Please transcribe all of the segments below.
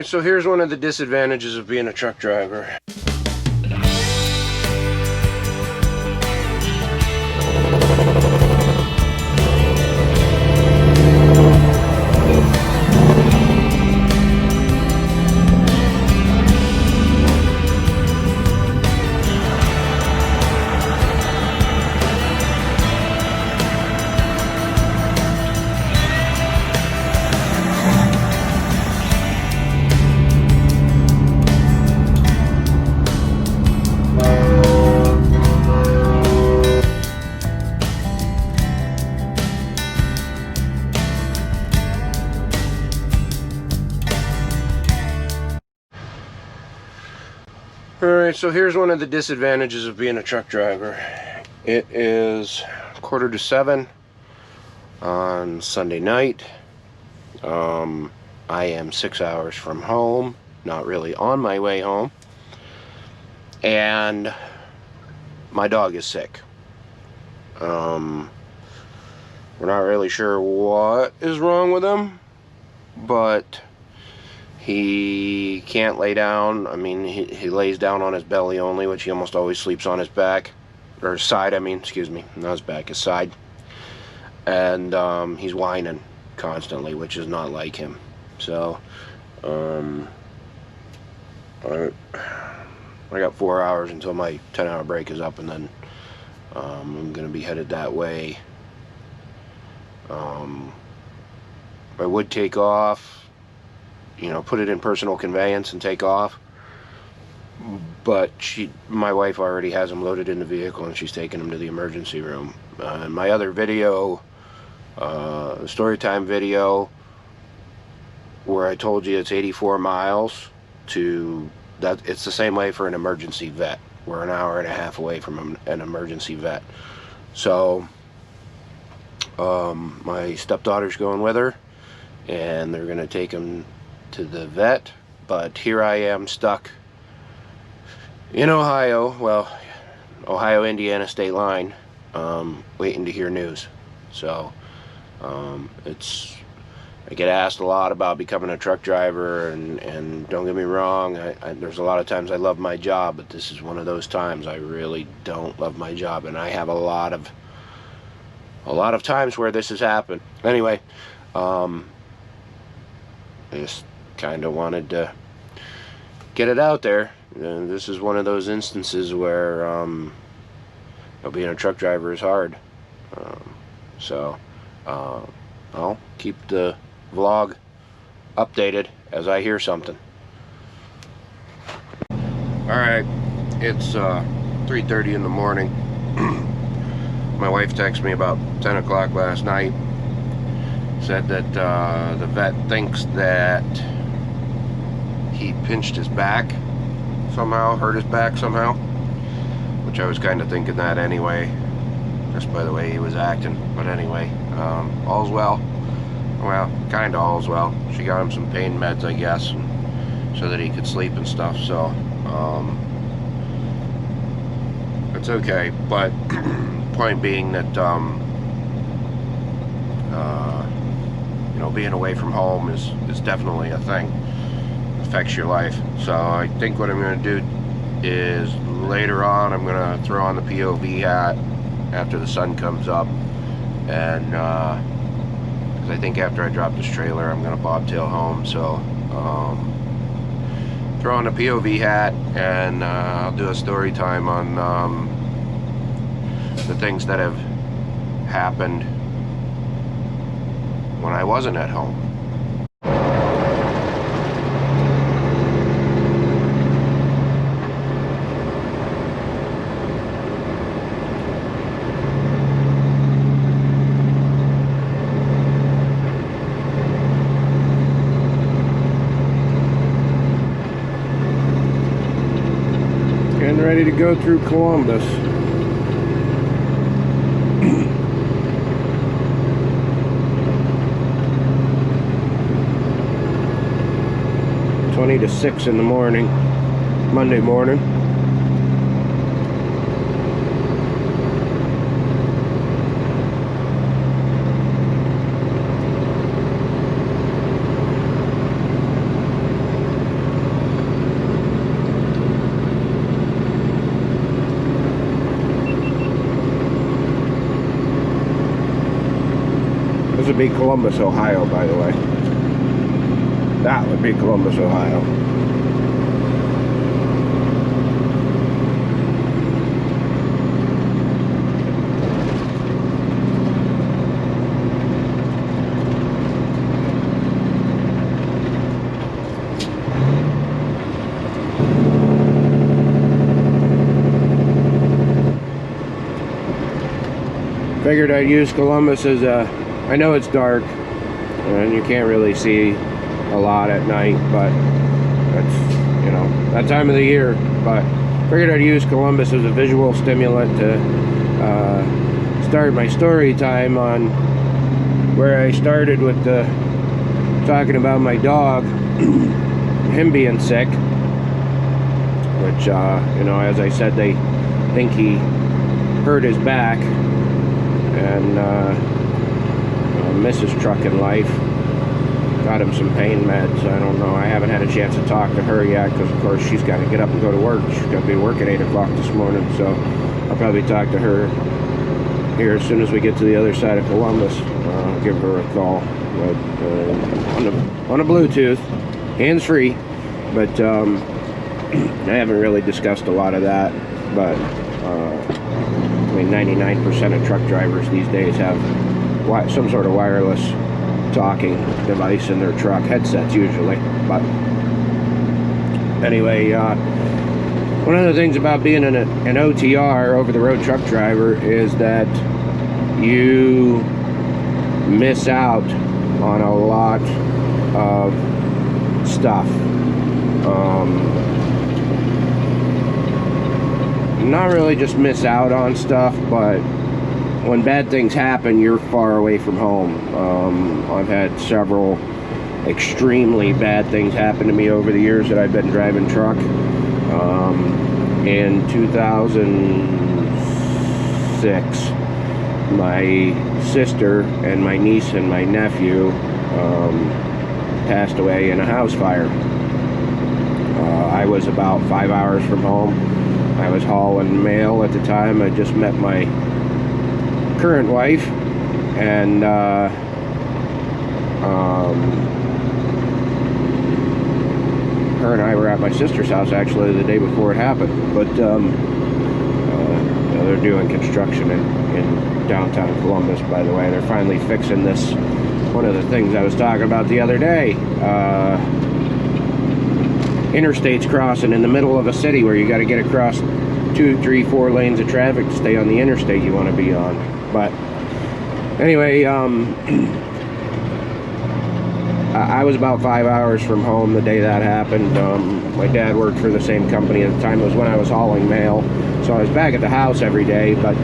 So here's one of the disadvantages of being a truck driver. Alright, so here's one of the disadvantages of being a truck driver. It is 6:45 on Sunday night. I am 6 hours from home, not really on my way home. And my dog is sick. We're not really sure what is wrong with him, but he can't lay down. I mean, he lays down on his belly only, which he almost always sleeps on his back. Or his side, I mean, excuse me. Not his back, his side. And he's whining constantly, which is not like him. So, I got 4 hours until my 10-hour break is up, and then I'm going to be headed that way. I would take off, you know, put it in personal conveyance and take off, but my wife already has him loaded in the vehicle, and she's taking him to the emergency room. In my other video, story time video, where I told you it's 84 miles to that, it's the same way for an emergency vet. We're an hour and a half away from an emergency vet. So my stepdaughter's going with her, and they're gonna take him to the vet. But here I am stuck in Ohio, well, Ohio-Indiana state line, waiting to hear news. So I get asked a lot about becoming a truck driver, and don't get me wrong, there's a lot of times I love my job, but this is one of those times I really don't love my job, and I have a lot of times where this has happened. Anyway, I just kind of wanted to get it out there. And this is one of those instances where being a truck driver is hard. So I'll keep the vlog updated as I hear something. Alright, it's 3:30 in the morning. My wife texted me about 10 o'clock last night. Said that the vet thinks that he pinched his back somehow, hurt his back somehow, which I was kind of thinking that anyway, just by the way he was acting. But anyway, all's well. Well, kind of all's well. She got him some pain meds, I guess, so that he could sleep and stuff. So it's okay. But point being that you know, being away from home is definitely a thing. It affects your life. So I think what I'm going to do is later on I'm going to throw on the POV hat after the sun comes up, and because I think after I drop this trailer I'm going to bobtail home. So throw on the POV hat, and I'll do a story time on the things that have happened when I wasn't at home. Getting ready to go through Columbus. To 6 in the morning, Monday morning. would be Columbus, Ohio, by the way. That would be Columbus, Ohio. Figured I'd use Columbus as a, I know it's dark and you can't really see a lot at night, but that's, you know, that time of the year, but figured I'd use Columbus as a visual stimulant to start my story time on where I started with the talking about my dog, him being sick, which, you know, as I said, they think he hurt his back, and Mrs. Truckin' Life got him some pain meds. I don't know, I haven't had a chance to talk to her yet, because of course she's got to get up and go to work. She's got to be at work at 8 o'clock this morning, so I'll probably talk to her here as soon as we get to the other side of Columbus. I'll give her a call, but on a Bluetooth, hands-free, but I haven't really discussed a lot of that, but I mean, 99% of truck drivers these days have some sort of wireless talking device in their truck, headsets usually. But anyway, one of the things about being an OTR, over-the-road truck driver, is that you miss out on a lot of stuff. Not really just miss out on stuff, but when bad things happen, you're far away from home. I've had several extremely bad things happen to me over the years that I've been driving truck. In 2006, my sister and my niece and my nephew passed away in a house fire. I was about 5 hours from home. I was hauling mail at the time. I just met my current wife, and her and I were at my sister's house actually the day before it happened. But they're doing construction in downtown Columbus, by the way. They're finally fixing this. One of the things I was talking about the other day, interstates crossing in the middle of a city where you got to get across 2, 3, 4 lanes of traffic to stay on the interstate you want to be on. But anyway, I was about 5 hours from home the day that happened. My dad worked for the same company at the time. It was when I was hauling mail, so I was back at the house every day, but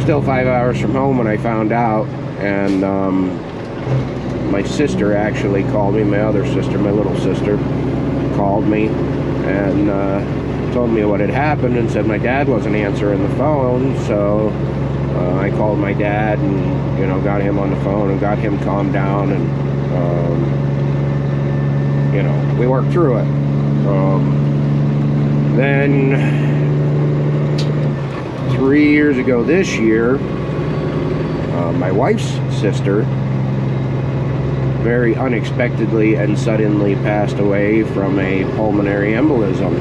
still 5 hours from home when I found out. And my sister actually called me, my other sister, my little sister, called me and told me what had happened, and said my dad wasn't answering the phone. So I called my dad and, you know, got him on the phone and got him calmed down, and you know, we worked through it. Then 3 years ago this year, my wife's sister very unexpectedly and suddenly passed away from a pulmonary embolism.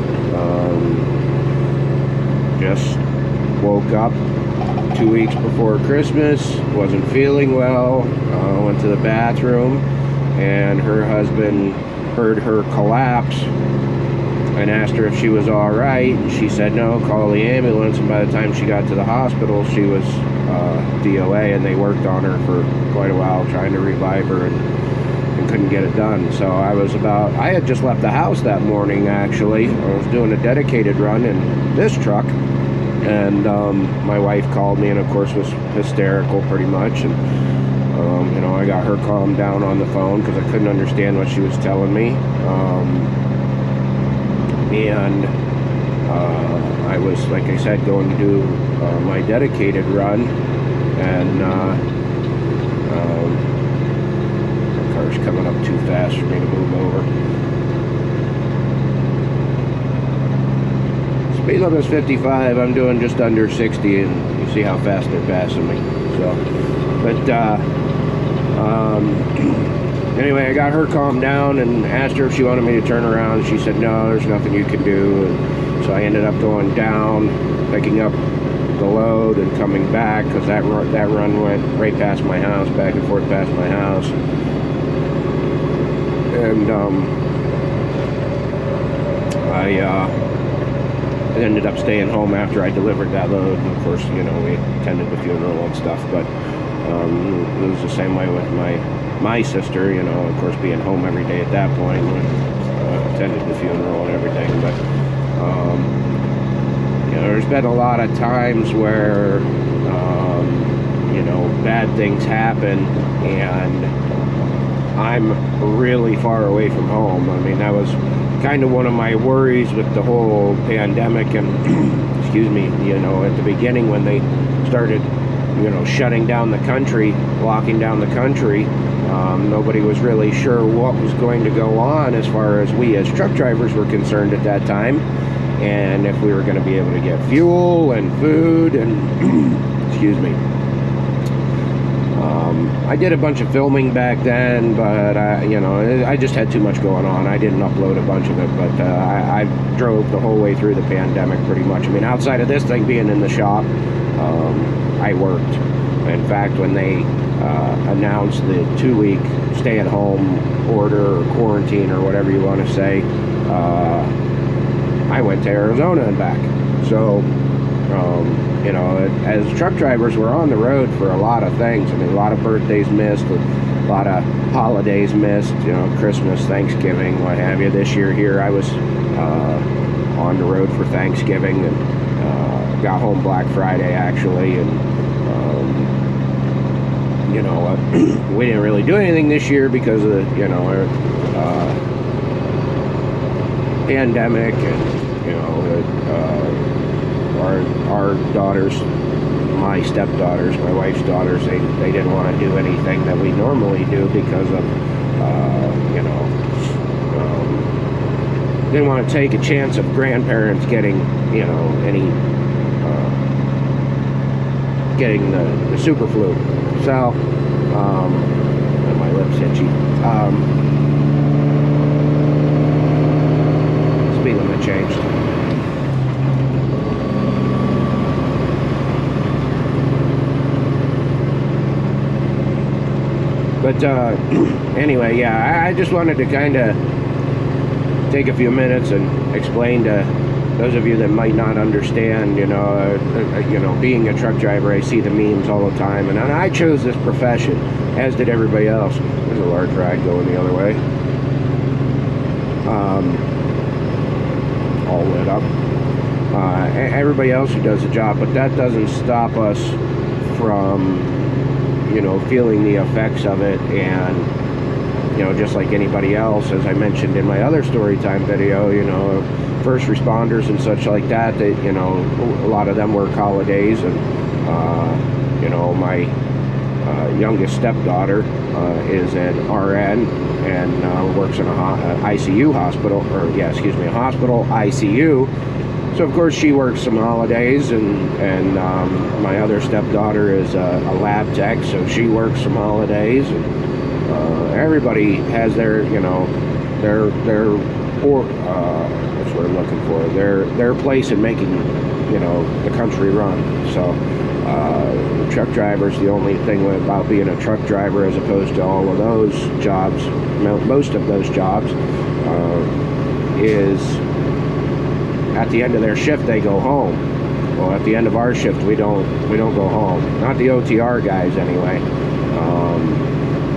Just woke up 2 weeks before Christmas, wasn't feeling well, went to the bathroom, and her husband heard her collapse and asked her if she was all right, and she said no, call the ambulance. And by the time she got to the hospital, she was DOA, and they worked on her for quite a while trying to revive her, and couldn't get it done. So I had just left the house that morning. Actually, I was doing a dedicated run in this truck, and my wife called me, and of course was hysterical pretty much, and you know, I got her calmed down on the phone because I couldn't understand what she was telling me, and I was, like I said, going to do my dedicated run, and car's coming up too fast for me to move over. Speed limit is 55. I'm doing just under 60, and you see how fast they're passing me. So, but Anyway, I got her calmed down and asked her if she wanted me to turn around. She said, no, there's nothing you can do. And so I ended up going down, picking up the load and coming back, because that run went right past my house, back and forth past my house. And I ended up staying home after I delivered that load. And of course, you know, we attended the funeral and stuff, but it was the same way with my sister, you know, of course, being home every day at that point, attended the funeral and everything. But you know, there's been a lot of times where you know, bad things happen and I'm really far away from home. I mean, that was kind of one of my worries with the whole pandemic and excuse me, you know, at the beginning when they started, you know, shutting down the country, locking down the country. Nobody was really sure what was going to go on as far as we as truck drivers were concerned at that time, and if we were going to be able to get fuel and food and excuse me. I did a bunch of filming back then, but you know, I just had too much going on. I didn't upload a bunch of it, but I drove the whole way through the pandemic pretty much. I mean, outside of this thing being in the shop, I worked. In fact, when they announced the 2-week stay-at-home order or quarantine or whatever you want to say, I went to Arizona and back. So, you know, as truck drivers, we're on the road for a lot of things. I mean, a lot of birthdays missed, a lot of holidays missed, you know, Christmas, Thanksgiving, what have you. This year here, I was on the road for Thanksgiving and got home Black Friday, actually, and you know, we didn't really do anything this year because of the, you know, pandemic, and you know, our daughters, my stepdaughters, my wife's daughters, they didn't want to do anything that we normally do because of, you know, didn't want to take a chance of grandparents getting, you know, any, getting the super flu. So, and my lips itchy. Speed limit changed. But anyway, yeah, I just wanted to kind of take a few minutes and explain to those of you that might not understand, you know, being a truck driver. I see the memes all the time, and I chose this profession, as did everybody else. There's a large ride going the other way. All lit up. Everybody else who does the job, but that doesn't stop us from, you know, feeling the effects of it. And, you know, just like anybody else, as I mentioned in my other story time video, you know, first responders and such like that, they, you know, a lot of them work holidays. And you know, my youngest stepdaughter is an RN and works in a ICU hospital, or yeah, excuse me, a hospital ICU. So of course she works some holidays, and my other stepdaughter is a lab tech, so she works some holidays. And everybody has their, you know, that's what I'm looking for, their place in making, you know, the country run. So truck drivers, the only thing about being a truck driver as opposed to all of those jobs, most of those jobs, is at the end of their shift they go home. Well, at the end of our shift we don't go home. Not the OTR guys anyway.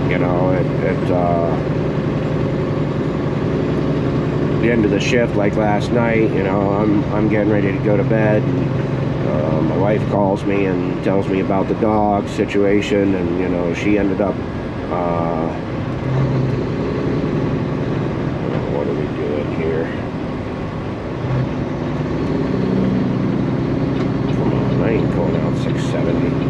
You know, at the end of the shift, like last night, you know, I'm getting ready to go to bed, and my wife calls me and tells me about the dog situation, and you know, she ended up what are we doing here? Come on, I ain't going out 670.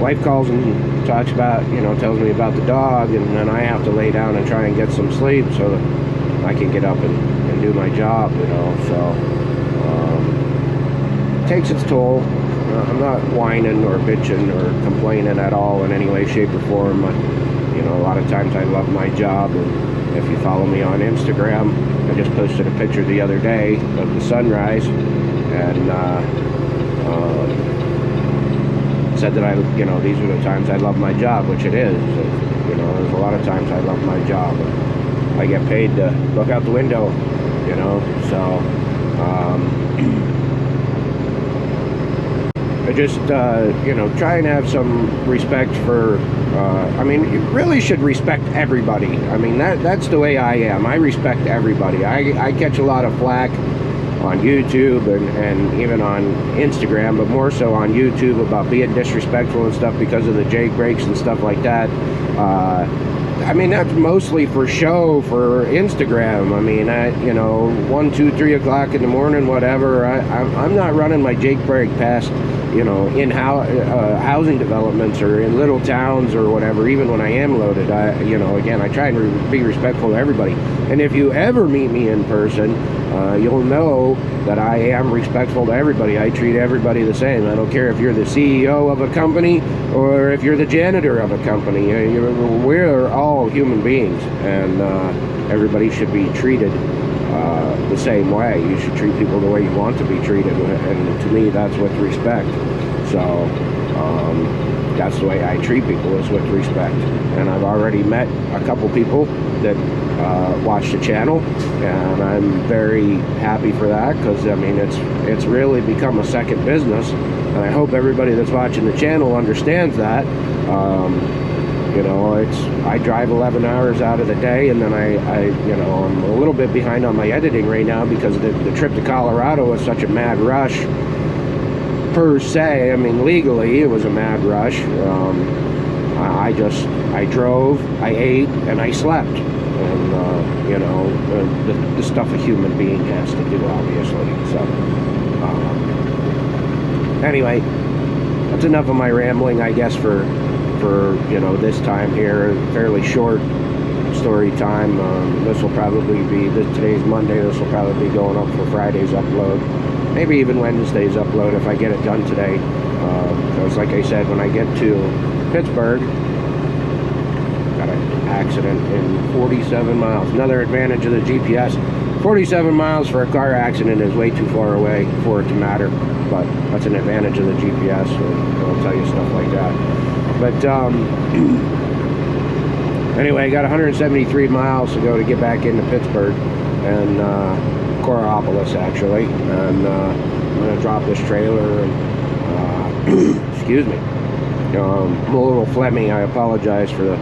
wife calls and talks about, tells me about the dog, and then I have to lay down and try and get some sleep so that I can get up and do my job, so it takes its toll. I'm not whining or bitching or complaining at all in any way, shape, or form. A lot of times I love my job, and if you follow me on Instagram, I just posted a picture the other day of the sunrise, and said that these are the times I love my job, which it is. There's a lot of times I love my job. I get paid to look out the window, so I just, try and have some respect for, you really should respect everybody. That's the way I am. I respect everybody. I catch a lot of flack on YouTube and even on Instagram, but more so on YouTube, about being disrespectful and stuff because of the Jake breaks and stuff like that. That's mostly for show, for Instagram. 1, 2, 3 o'clock in the morning, whatever. I'm not running my Jake break past, in housing developments or in little towns or whatever. Even when I am loaded, again, I try and be respectful to everybody. And if you ever meet me in person, you'll know that I am respectful to everybody. I treat everybody the same. I don't care if you're the CEO of a company or if you're the janitor of a company. We're all human beings, and everybody should be treated the same way. You should treat people the way you want to be treated, and to me, that's with respect. So that's the way I treat people, is with respect. And I've already met a couple people that watch the channel, and I'm very happy for that, because it's really become a second business, and I hope everybody that's watching the channel understands that. I drive 11 hours out of the day, and then I'm a little bit behind on my editing right now because the trip to Colorado was such a mad rush per se. The it was a mad rush. I drove, I ate, and I slept. And, the stuff a human being has to do, obviously. So, anyway, that's enough of my rambling, I guess, for this time here. Fairly short story time. This will probably be, today's Monday, this will probably be going up for Friday's upload. Maybe even Wednesday's upload if I get it done today. Because like I said, when I get to Pittsburgh, got an accident in 47 miles. Another advantage of the GPS. 47 miles for a car accident is way too far away for it to matter, but that's an advantage of the GPS. It'll tell you stuff like that. But anyway, I got 173 miles to go to get back into Pittsburgh, and Coraopolis actually, and I'm gonna drop this trailer and excuse me, I'm a little phlegmy. I apologize for the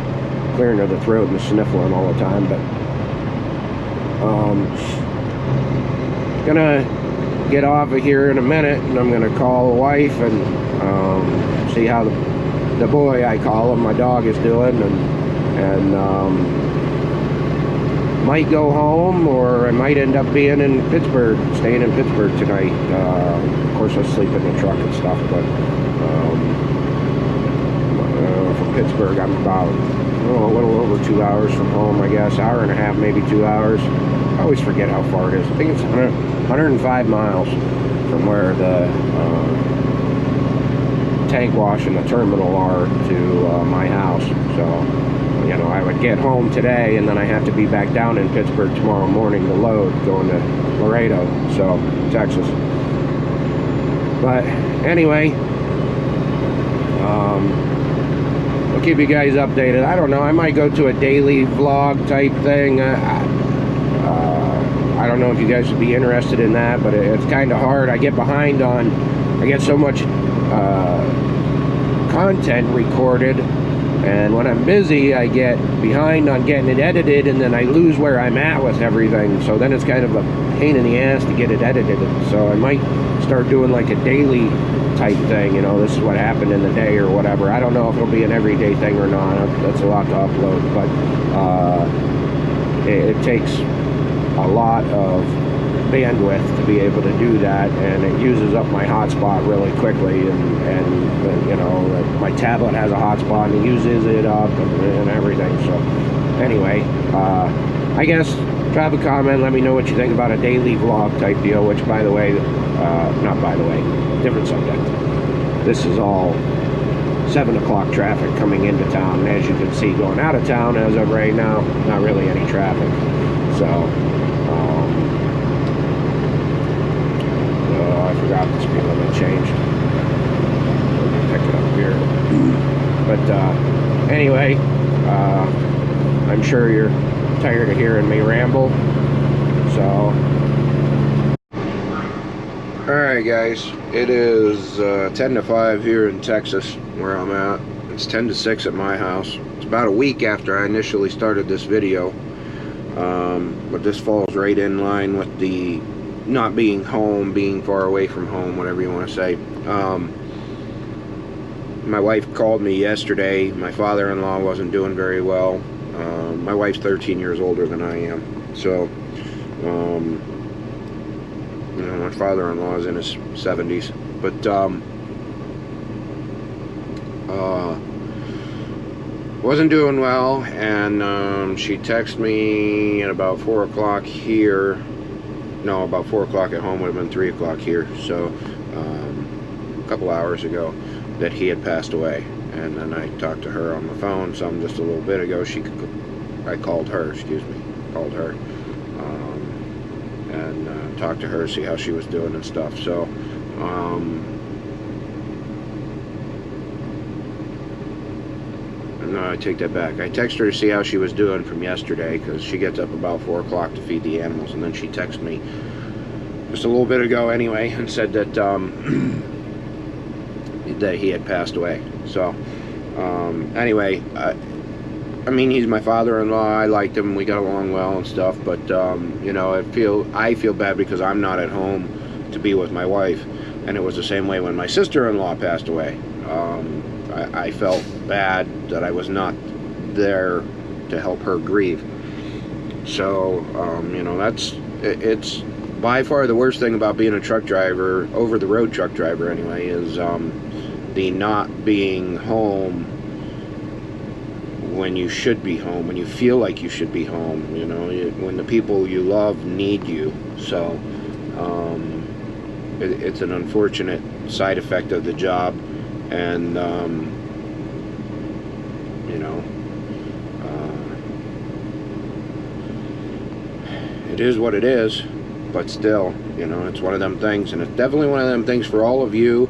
clearing of the throat and the sniffling all the time, but gonna get off of here in a minute, and I'm gonna call the wife and see how the boy, I call him, my dog, is doing, and might go home, or I might end up being in Pittsburgh, staying in Pittsburgh tonight. Of course, I'll sleep in the truck and stuff, but from Pittsburgh, I'm about a little over 2 hours from home, I guess. Hour and a half, maybe 2 hours. I always forget how far it is. I think it's 105 miles from where the tank wash and the terminal are to my house. So, I would get home today, and then I have to be back down in Pittsburgh tomorrow morning to load, going to Laredo, so Texas. But anyway, I'll keep you guys updated. I don't know, I might go to a daily vlog type thing. I don't know if you guys would be interested in that, but it's kind of hard. I get behind on, I get so much content recorded, and when I'm busy, I get behind on getting it edited, and then I lose where I'm at with everything. So then it's kind of a pain in the ass to get it edited. So I might start doing like a daily type thing, this is what happened in the day or whatever. I don't know if it'll be an everyday thing or not. That's a lot to upload, but it takes a lot of bandwidth to be able to do that, and it uses up my hotspot really quickly, and you know, my tablet has a hotspot and it uses it up and everything. So anyway, I guess drop a comment, let me know what you think about a daily vlog type deal, which, by the way, not by the way, different subject. This is all 7 o'clock traffic coming into town, and as you can see, going out of town as of right now, not really any traffic. So I forgot the speed limit changed. We're gonna pick it up here. But anyway, I'm sure you're tired of hearing me ramble. So, alright guys, it is 10 to 5 here in Texas, where I'm at. It's 10 to 6 at my house. It's about a week after I initially started this video, but this falls right in line with the not being home, being far away from home, whatever you want to say. My wife called me yesterday. My father-in-law wasn't doing very well. My wife's 13 years older than I am, so you know, my father-in-law is in his 70s, but wasn't doing well, and she texted me at about 4 o'clock here. No, about 4 o'clock at home, would have been 3 o'clock here, so a couple hours ago, that he had passed away. And then I talked to her on the phone just a little bit ago. I called her, and talked to her, see how she was doing and stuff. So no, I take that back. I texted her to see how she was doing from yesterday, because she gets up about 4 o'clock to feed the animals, and then she texted me just a little bit ago anyway, and said that that he had passed away. So anyway, I mean, he's my father-in-law. I liked him. We got along well and stuff. But you know, I feel bad because I'm not at home to be with my wife, and it was the same way when my sister-in-law passed away. I felt bad that I was not there to help her grieve. So you know, it's by far the worst thing about being a truck driver, over-the-road truck driver anyway, is the not being home when you should be home, when you feel like you should be home, you know, when the people you love need you. So it's an unfortunate side effect of the job, and you know, it is what it is. But still, you know, it's one of them things, and it's definitely one of them things for all of you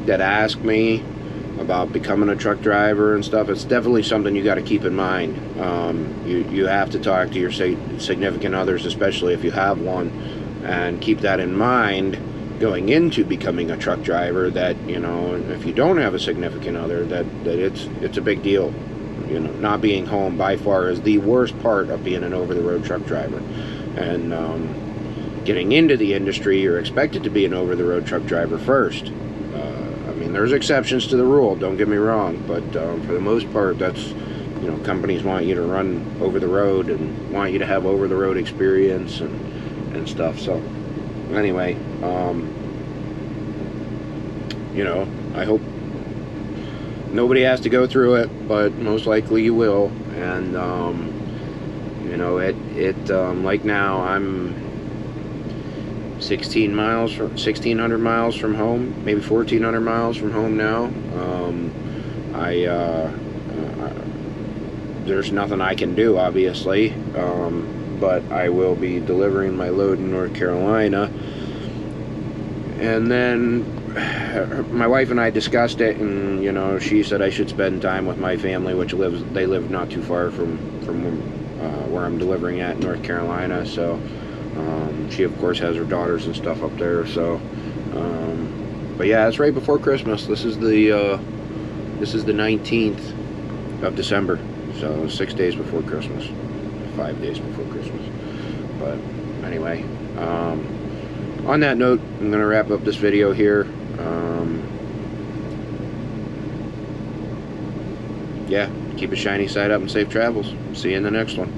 that ask me about becoming a truck driver and stuff. It's definitely something you got to keep in mind. You have to talk to your significant others, especially if you have one, and keep that in mind going into becoming a truck driver, that, you know, if you don't have a significant other, that it's a big deal. You know, not being home by far is the worst part of being an over-the-road truck driver. And getting into the industry, you're expected to be an over-the-road truck driver first. I mean, there's exceptions to the rule, don't get me wrong, but for the most part, that's, you know, companies want you to run over the road and want you to have over-the-road experience and stuff. So anyway, you know, I hope nobody has to go through it, but most likely you will. And you know, like now, I'm 1,600 miles from home, maybe 1,400 miles from home now. There's nothing I can do, obviously, but I will be delivering my load in North Carolina. And then my wife and I discussed it, and, you know, she said I should spend time with my family, which they live not too far from where I'm delivering at, North Carolina. So she of course has her daughters and stuff up there. So but yeah, it's right before Christmas. This is the 19th of December, so 6 days before Christmas, 5 days before Christmas. But anyway, on that note, I'm gonna wrap up this video here. Yeah, keep a shiny side up and safe travels. See you in the next one.